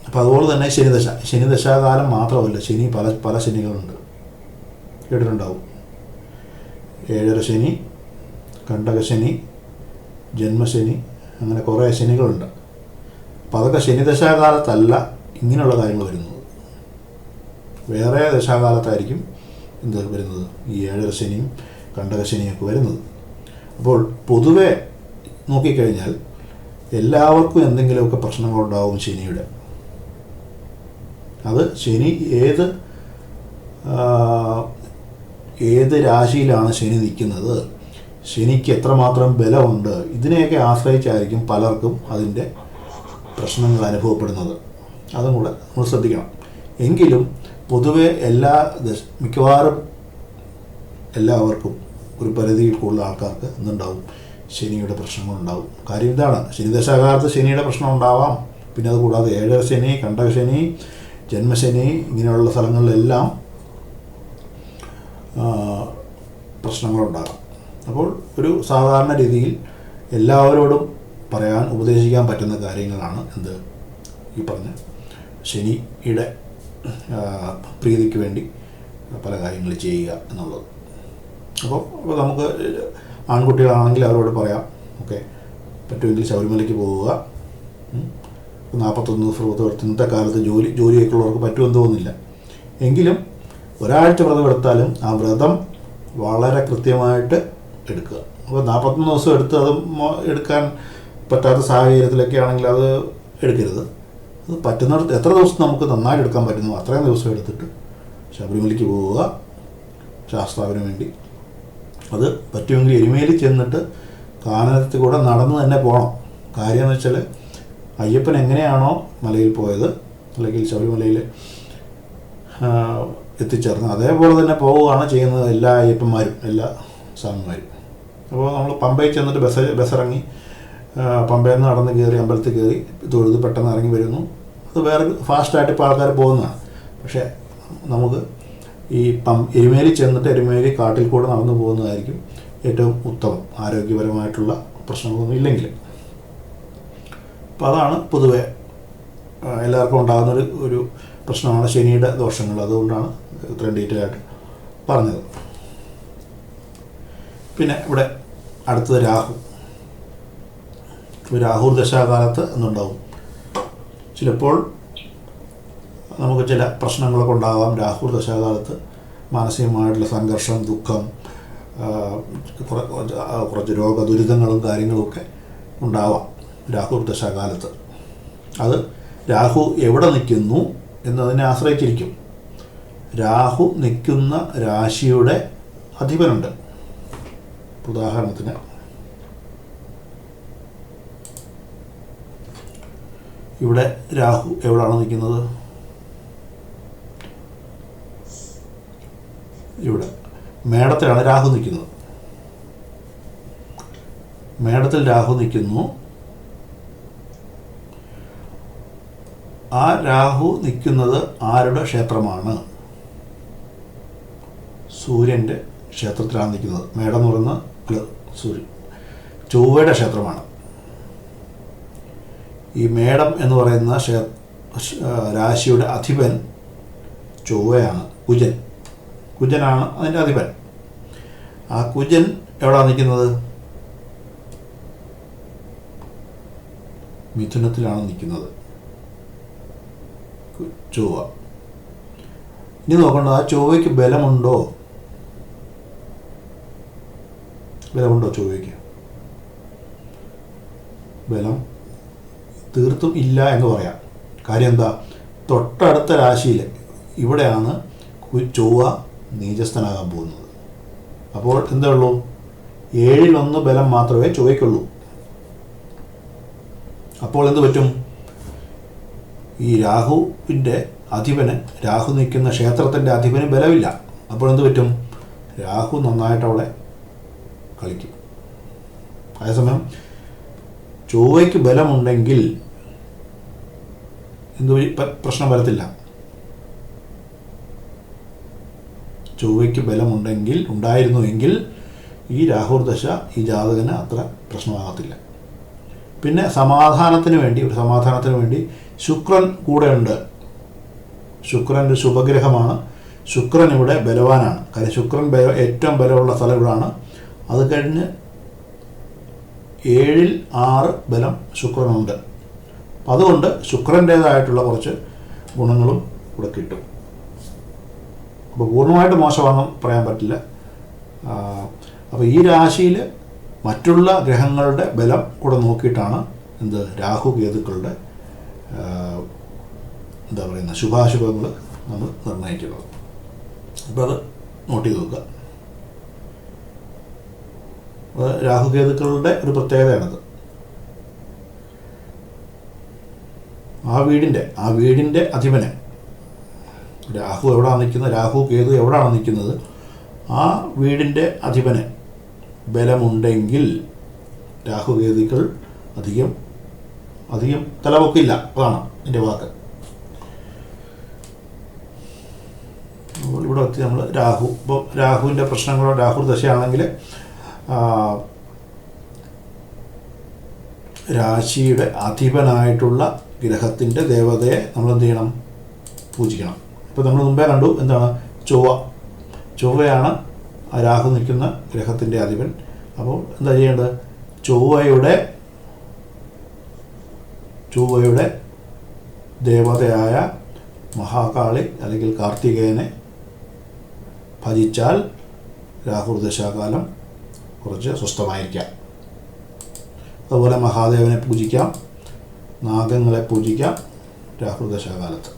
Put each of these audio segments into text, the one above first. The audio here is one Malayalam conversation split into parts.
അപ്പോൾ അതുപോലെ തന്നെ ശനിദശാകാലം മാത്രമല്ല, ശനി പല പല ശനികളുണ്ട്, കേട്ടിട്ടുണ്ടാവും. 7.5 ശനി, കണ്ടകശനി, ജന്മശനി, അങ്ങനെ കുറേ ശനികളുണ്ട്. അപ്പോൾ അതൊക്കെ ശനിദശാകാലത്തല്ല ഇങ്ങനെയുള്ള കാര്യങ്ങൾ വരുന്നത്. വേറെ ദശാകാലത്തായിരിക്കും വരുന്നത് ഈ 7.5 ശനിയും കണ്ടകശനിയൊക്കെ വരുന്നത്. അപ്പോൾ പൊതുവെ നോക്കിക്കഴിഞ്ഞാൽ എല്ലാവർക്കും എന്തെങ്കിലുമൊക്കെ പ്രശ്നങ്ങളുണ്ടാവും ശനിയുടെ. അത് ശനി ഏത് രാശിയിലാണ് ശനി നിൽക്കുന്നത്, ശനിക്ക് എത്രമാത്രം ബലമുണ്ട്, ഇതിനെയൊക്കെ ആശ്രയിച്ചായിരിക്കും പലർക്കും അതിൻ്റെ പ്രശ്നങ്ങൾ അനുഭവപ്പെടുന്നത്. അതും കൂടെ നമ്മൾ ശ്രദ്ധിക്കണം. എങ്കിലും പൊതുവെ മിക്കവാറും എല്ലാവർക്കും ഒരു പരിധിയിൽ കൂടുതൽ ആൾക്കാർക്ക് എന്തുണ്ടാവും, ശനിയുടെ പ്രശ്നങ്ങളുണ്ടാവും. കാര്യം ഇതാണ്, ശനിദശാകാലത്ത് ശനിയുടെ പ്രശ്നം ഉണ്ടാവാം. പിന്നെ അതുകൂടാതെ 7.5 ശനി, കണ്ടകശനി, ജന്മശനി ഇങ്ങനെയുള്ള സ്ഥലങ്ങളിലെല്ലാം പ്രശ്നങ്ങളുണ്ടാകാം. അപ്പോൾ ഒരു സാധാരണ രീതിയിൽ എല്ലാവരോടും ഉപദേശിക്കാൻ പറ്റുന്ന കാര്യങ്ങളാണ് ഈ പറഞ്ഞ ശനിയുടെ പ്രീതിക്ക് വേണ്ടി പല കാര്യങ്ങൾ ചെയ്യുക എന്നുള്ളത്. അപ്പോൾ നമുക്ക് ആൺകുട്ടികളാണെങ്കിൽ അവരോട് പറയാം, ഓക്കെ, പറ്റുമെങ്കിൽ ശബരിമലയ്ക്ക് പോവുക. 41 ദിവസം ഇന്നത്തെ കാലത്ത് ജോലിയൊക്കെ ഉള്ളവർക്ക് പറ്റുമെന്ന് തോന്നുന്നില്ല. എങ്കിലും ഒരാഴ്ച വ്രതം എടുത്താലും ആ വ്രതം വളരെ കൃത്യമായിട്ട് എടുക്കുക. അപ്പോൾ 41 ദിവസം എടുത്ത് അത് എടുക്കാൻ പറ്റാത്ത സാഹചര്യത്തിലൊക്കെ ആണെങ്കിൽ അത് എടുക്കരുത്. അത് പറ്റുന്നിടത്ത് എത്ര ദിവസം നമുക്ക് നന്നായിട്ട് എടുക്കാൻ പറ്റുന്നു അത്രയും ദിവസം എടുത്തിട്ട് ശബരിമലയ്ക്ക് പോവുക ശാസ്താവിന് വേണ്ടി. അത് പറ്റുമെങ്കിൽ എരുമേലി ചെന്നിട്ട് കാനനത്തിൽ കൂടെ നടന്ന് തന്നെ പോകണം. കാര്യം എന്ന് വെച്ചാൽ അയ്യപ്പൻ എങ്ങനെയാണോ മലയിൽ പോയത്, അല്ലെങ്കിൽ ശബരിമലയിൽ എത്തിച്ചേർന്നത്, അതേപോലെ തന്നെ പോവുകയാണ് ചെയ്യുന്നത് എല്ലാ അയ്യപ്പന്മാരും, എല്ലാ സ്വാമിമാരും. അപ്പോൾ നമ്മൾ പമ്പയിൽ ചെന്നിട്ട് ബസ്സിറങ്ങി പമ്പയിൽ നിന്ന് നടന്ന് കയറി അമ്പലത്തിൽ കയറി തൊഴുത് പെട്ടെന്ന് ഇറങ്ങി വരുന്നു. അത് വേറെ ഫാസ്റ്റായിട്ട് ഇപ്പോൾ ആൾക്കാർ പോകുന്നതാണ്. പക്ഷേ നമുക്ക് ഈ എരുമേലി ചെന്നിട്ട് എരുമേലി കാട്ടിൽ കൂടെ നടന്നു പോകുന്നതായിരിക്കും ഏറ്റവും ഉത്തമം, ആരോഗ്യപരമായിട്ടുള്ള പ്രശ്നങ്ങളൊന്നും ഇല്ലെങ്കിൽ. അപ്പോൾ അതാണ് പൊതുവെ എല്ലാവർക്കും ഉണ്ടാകുന്ന ഒരു പ്രശ്നമാണ് ശനിയുടെ ദോഷങ്ങൾ. അതുകൊണ്ടാണ് ഇത്രയും ഡീറ്റെയിൽ ആയിട്ട് പറഞ്ഞത്. പിന്നെ ഇവിടെ അടുത്തത് രാഹു ദശാകാലത്ത് എന്നുണ്ടാവും. ചിലപ്പോൾ നമുക്ക് ചില പ്രശ്നങ്ങളൊക്കെ ഉണ്ടാകാം. രാഹു ദശാകാലത്ത് മാനസികമായിട്ടുള്ള സംഘർഷം, ദുഃഖം, കുറച്ച് രോഗദുരിതങ്ങളും കാര്യങ്ങളുമൊക്കെ ഉണ്ടാവാം രാഹു ദശാകാലത്ത്. അത് രാഹു എവിടെ നിൽക്കുന്നു എന്നതിനെ ആശ്രയിച്ചിരിക്കും. രാഹു നിൽക്കുന്ന രാശിയുടെ അധിപനുണ്ട്. ഉദാഹരണത്തിന് ഇവിടെ രാഹു എവിടെയാണ് നിൽക്കുന്നത്? ഇവിടെ മേടത്തിലാണ് രാഹു നിൽക്കുന്നത്. മേടത്തിൽ രാഹു നിൽക്കുന്നു. ആ രാഹു നിൽക്കുന്നത് ആരുടെ ക്ഷേത്രമാണ്? സൂര്യൻ്റെ ക്ഷേത്രത്തിലാണ് നിൽക്കുന്നത്. മേടം എന്ന് പറയുന്നത് സൂര്യൻ, ചൊവ്വയുടെ ക്ഷേത്രമാണ്. ഈ മേടം എന്ന് പറയുന്ന രാശിയുടെ അധിപൻ ചൊവ്വയാണ്, കുജനാണ് അതിൻ്റെ അധിപൻ. ആ കുജൻ എവിടെയാണ് നിൽക്കുന്നത്? മിഥുനത്തിലാണ് നിൽക്കുന്നത് ചൊവ്വ. ഇനി നോക്കേണ്ടത് ആ ചൊവ്വയ്ക്ക് ബലമുണ്ടോ ചൊവ്വയ്ക്ക്? ബലം തീർത്തും ഇല്ല എന്ന് പറയാം. കാര്യം എന്താ? തൊട്ടടുത്ത രാശിയിൽ ഇവിടെയാണ് ചൊവ്വ നീചസ്ഥനാകാൻ പോകുന്നത്. അപ്പോൾ എന്താ ഉള്ളൂ? 7/1 ബലം മാത്രമേ ചൊവ്വയ്ക്കുള്ളൂ. അപ്പോൾ എന്ത് പറ്റും? ഈ രാഹുവിൻ്റെ അധിപന്, രാഹു നിൽക്കുന്ന ക്ഷേത്രത്തിൻ്റെ അധിപന് ബലമില്ല. അപ്പോൾ എന്ത് പറ്റും? രാഹു നന്നായിട്ട് അവിടെ കളിക്കും. അതേസമയം ചൊവ്വയ്ക്ക് ബലമുണ്ടെങ്കിൽ പ്രശ്നം വരത്തില്ല. ചൊവ്വയ്ക്ക് ഉണ്ടായിരുന്നുവെങ്കിൽ ഈ രാഹുർദശ ഈ ജാതകന് അത്ര പ്രശ്നമാകത്തില്ല. പിന്നെ ഒരു സമാധാനത്തിന് വേണ്ടി ശുക്രൻ കൂടെ ഉണ്ട്. ശുക്രൻ ഒരു ശുഭഗ്രഹമാണ്. ശുക്രൻ ഇവിടെ ബലവാനാണ്. കാര്യം ശുക്രൻ ഏറ്റവും ബലമുള്ള സ്ഥലം ഇവിടാണ്. അത് കഴിഞ്ഞ് 7-ൽ 6 ബലം ശുക്രനുണ്ട്. അതുകൊണ്ട് ശുക്രൻ്റേതായിട്ടുള്ള കുറച്ച് ഗുണങ്ങളും ഇവിടെ കിട്ടും. അപ്പോൾ പൂർണ്ണമായിട്ട് മോശമാണെന്ന് പറയാൻ പറ്റില്ല. അപ്പോൾ ഈ രാശിയിൽ മറ്റുള്ള ഗ്രഹങ്ങളുടെ ബലം കൂടെ നോക്കിയിട്ടാണ് രാഹു കേതുക്കളുടെ ശുഭാശുഭങ്ങൾ നമ്മൾ നിർണ്ണയിക്കുന്നത്. അപ്പോൾ അത് നോട്ട് ചെയ്ത് നോക്കുക. രാഹുകേതുക്കളുടെ ഒരു പ്രത്യേകതയാണത്. ആ വീടിൻ്റെ അധിപന് രാഹു എവിടെയാണ് നിൽക്കുന്നത്, രാഹു കേതു എവിടെയാണ് നിൽക്കുന്നത്, ആ വീടിൻ്റെ അധിപന് ബലമുണ്ടെങ്കിൽ രാഹുകേതുക്കൾ അധികം തലപൊക്കില്ല. അതാണ് എൻ്റെ വാക്ക്. ഇവിടെ എത്തി നമ്മൾ ഇപ്പോൾ രാഹുവിൻ്റെ പ്രശ്നങ്ങളോ രാഹു ദശയാണെങ്കിൽ രാശിയുടെ അധിപനായിട്ടുള്ള ഗ്രഹത്തിൻ്റെ ദേവതയെ നമ്മൾ എന്ത് ചെയ്യണം? പൂജിക്കണം. ഇപ്പോൾ നമ്മൾ മുമ്പേ കണ്ടു ചൊവ്വയാണ് രാഹു നിൽക്കുന്ന ഗ്രഹത്തിൻ്റെ അധിപൻ. അപ്പോൾ എന്താ ചെയ്യേണ്ടത്? ചൊവ്വയുടെ ദേവതയായ മഹാകാളി അല്ലെങ്കിൽ കാർത്തികേയനെ ഭജിച്ചാൽ രാഹുർദശാകാലം കുറച്ച് സ്വസ്ഥമായിരിക്കാം. അതുപോലെ മഹാദേവനെ പൂജിക്കാം, നാഗങ്ങളെ പൂജിക്കാം രാഹുർദശാകാലത്ത്.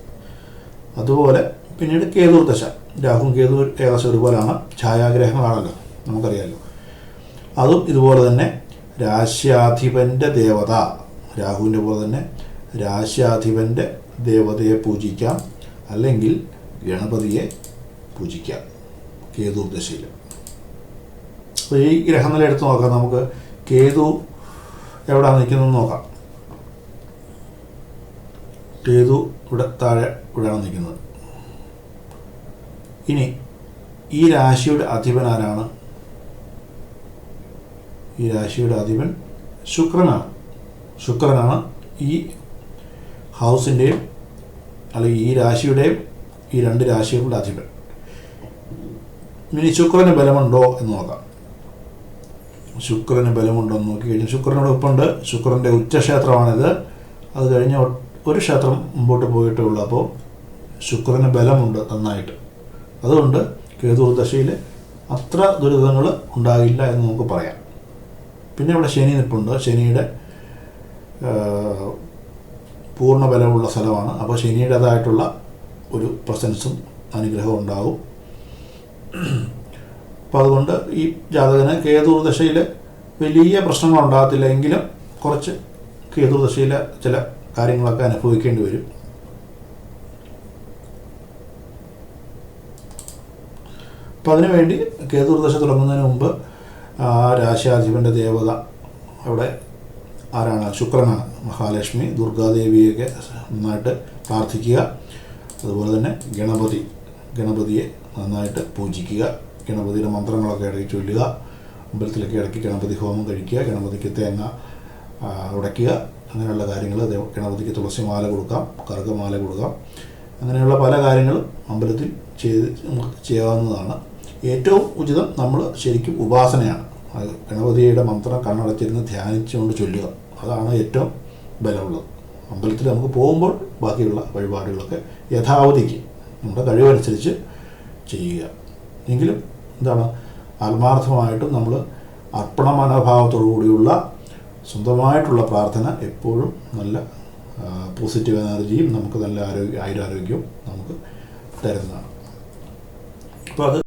അതുപോലെ പിന്നീട് കേതുർദശ, രാഹുവും കേതു ഏകദേശം ഒരുപോലെയാണ്, ഛായാഗ്രഹങ്ങളാണല്ലോ, നമുക്കറിയാമല്ലോ. അതും ഇതുപോലെ തന്നെ രാശ്യാധിപൻ്റെ ദേവത, രാഹുവിൻ്റെ പോലെ തന്നെ രാശ്യാധിപൻ്റെ ദേവതയെ പൂജിക്കാം, അല്ലെങ്കിൽ ഗണപതിയെ പൂജിക്കാം കേതുർദശയിൽ. അപ്പോൾ ഈ ഗ്രഹനില എടുത്ത് നോക്കാം. നമുക്ക് കേതു എവിടെയാണ് നിൽക്കുന്നതെന്ന് നോക്കാം. കേതു ഇവിടെ താഴെ ഇവിടെയാണ് നിൽക്കുന്നത്. ഇനി ഈ രാശിയുടെ അധിപൻ ആരാണ്? ഈ രാശിയുടെ അധിപൻ ശുക്രനാണ്. ഈ ഹൗസിൻ്റെയും അല്ലെങ്കിൽ ഈ രാശിയുടെയും ഈ 2 രാശികളുടെ അധിപൻ. ഇനി ശുക്രന് ബലമുണ്ടോ എന്ന് നോക്കാം. ശുക്രന് ബലമുണ്ടോ എന്ന് നോക്കിക്കഴിഞ്ഞാൽ ശുക്രനോട് ഒപ്പമുണ്ട്. ശുക്രൻ്റെ ഉച്ചക്ഷേത്രമാണിത്. അത് കഴിഞ്ഞ് ഒരു ക്ഷേത്രം മുമ്പോട്ട് പോയിട്ടേ ഉള്ളൂ. അപ്പോൾ ശുക്രന് ബലമുണ്ട് നന്നായിട്ട്. അതുകൊണ്ട് കേതുർദശയിൽ അത്ര ദുരിതങ്ങൾ ഉണ്ടാകില്ല എന്ന് നമുക്ക് പറയാം. പിന്നെ ഇവിടെ ശനി നിൽപ്പുണ്ട്. ശനിയുടെ പൂർണ്ണ ബലമുള്ള സ്ഥലമാണ്. അപ്പോൾ ശനിയുടേതായിട്ടുള്ള ഒരു പ്രസൻസും അനുഗ്രഹവും ഉണ്ടാകും. അപ്പോൾ അതുകൊണ്ട് ഈ ജാതകന് കേതുർദശയിൽ വലിയ പ്രശ്നങ്ങൾ ഉണ്ടാകത്തില്ല. എങ്കിലും കുറച്ച് കേതുർദശയിലെ ചില കാര്യങ്ങളൊക്കെ അനുഭവിക്കേണ്ടി വരും. അപ്പോൾ അതിനുവേണ്ടി കേതുർദശ തുടങ്ങുന്നതിന് മുമ്പ് രാശ്യാധിപൻ്റെ ദേവത അവിടെ ആരാണ്? ശുക്രനാണ്. മഹാലക്ഷ്മി, ദുർഗാദേവിയൊക്കെ നന്നായിട്ട് പ്രാർത്ഥിക്കുക. അതുപോലെ തന്നെ ഗണപതിയെ നന്നായിട്ട് പൂജിക്കുക. ഗണപതിയുടെ മന്ത്രങ്ങളൊക്കെ ഇടയ്ക്ക് ചൊല്ലുക. അമ്പലത്തിലൊക്കെ ഇടയ്ക്ക് ഗണപതി ഹോമം കഴിക്കുക. ഗണപതിക്ക് തേങ്ങ ഉടയ്ക്കുക. അങ്ങനെയുള്ള കാര്യങ്ങൾ. ഗണപതിക്ക് തുളസിമാല കൊടുക്കാം, കറുകമാല കൊടുക്കാം. അങ്ങനെയുള്ള പല കാര്യങ്ങളും അമ്പലത്തിൽ ചെയ്യാവുന്നതാണ്. ഏറ്റവും ഉചിതം നമ്മൾ ശരിക്കും ഉപാസനയാണ്. ഗണപതിയുടെ മന്ത്രം കണ്ണടച്ചിരുന്ന് ധ്യാനിച്ചുകൊണ്ട് ചൊല്ലുക. അതാണ് ഏറ്റവും ബലമുള്ളത്. അമ്പലത്തിൽ നമുക്ക് പോകുമ്പോൾ ബാക്കിയുള്ള വഴിപാടുകളൊക്കെ യഥാവധിക്ക് നമ്മുടെ കഴിവനുസരിച്ച് ചെയ്യുക. എങ്കിലും ആത്മാർത്ഥമായിട്ടും നമ്മൾ അർപ്പണ മനോഭാവത്തോടു കൂടിയുള്ള സ്വന്തമായിട്ടുള്ള പ്രാർത്ഥന എപ്പോഴും നല്ല പോസിറ്റീവ് എനർജിയും നമുക്ക് നല്ല ആയുരാരോഗ്യവും നമുക്ക് തരുന്നതാണ്. അപ്പോൾ അത്